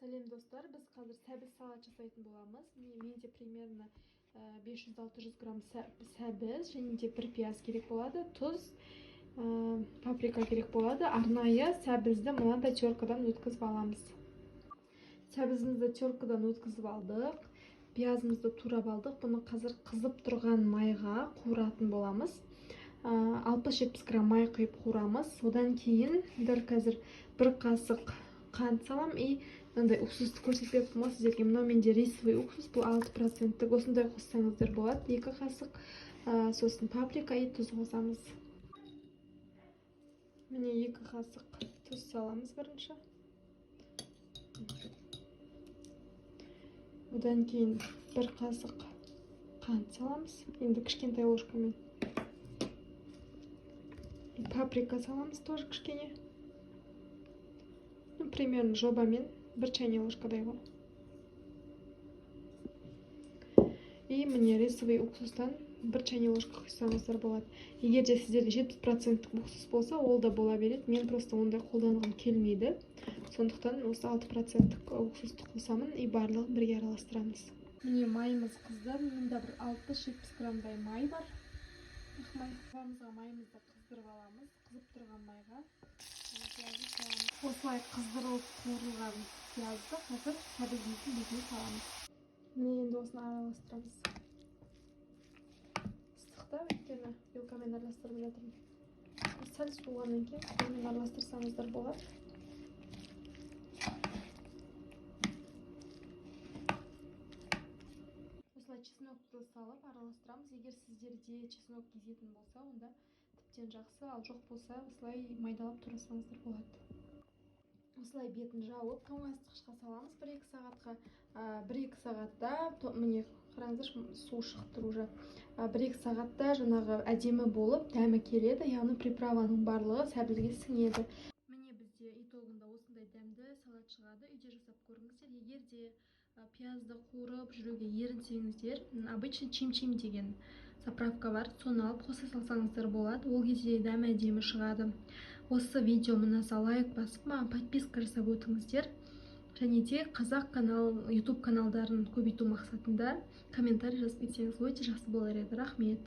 Сәлем достар, біз қазір сәбіз салат жасайтын боламыз. Менде примерно 500-600 грамм сәбіз және де бір пияз керек болады, тұз, паприка керек болады. Арнайы сәбізді мынандай теркадан өткізіп аламыз. Сәбізімізді теркадан өткізіп алдық, пиязымызды турап алдық. Бұны қазір қызып тұрған майға қуыратын боламыз. 60-70 грамм май құйып қуырамыз. Одан кейін қазір бір қасық қант салам и мынандай уксусты көрсетіп тұрмын сіздерге. Мынау менде рисовый уксус, бұл 6%. Осындай қоссаңыздар болады. 2 қасық, сосын паприка и тұз қосамыз. Міне 2 қасық тұз саламыз бірінші. Одан кейін 1 қасық қант саламыз. Енді кішкентай ложкамен. Паприка саламыз тоже кішкене. Примерно жобамен 1 чайный ложкадай ғой. И міне рисовый уксустан 1 чайный ложка құйсаңыздар болады. Егер де сіздерде 70% уксус болса, ол да бола береді. Мен просто ондай қолданғым келмейді. Сондықтан осы 6% уксусты қосамын и барлығын бірге араластырамыз. Міне майымыз қызды. Мұнда бір 60-70 граммдай май бар. Майымызды қыздырып аламыз. Қызып тұрған майға осылай қыздырылып қуырылған пиязды қазір сәбізіміздің бетіне саламыз. Міне енді осыны араластырамыз. Ыстықта, өйткені вилкамен араластырып жатырмын. Сәл суығаннан кейін қолмен араластырсаңыздар болады. Осылай чеснокты салып араластырамыз. Егер сіздерде чеснок кезетін болса, онда тіптен жақсы, ал жоқ болса, осылай майдалап турасаңыздар болады. Осылай бетін жауып, тоңазытқышқа саламыз 1-2 сағатқа. 1-2 сағатта, міне қараңыздар, су шықты уже. 1-2 сағатта жаңағы әдемі болып, дәмі келеді, яғни приправаның барлығы сәбізге сіңеді. Міне бізде итогында осындай дәмді салат шығады. Үйде жасап көріңіздер. Егер де пиязды қуырып жүруге ерінсеңіздер, обычный чим-чим деген заправка бар, соны алып қоса салсаңыздар болады. Ол кезде дәмі әдемі шығады. Осы видео ұнаса лайк басып, маған подписка жасап өтіңіздер. Және де қазақ YouTube каналдарын көбейту мақсатында комментарий жазып кетсеңіз өте жақсы болар еді. Рахмет.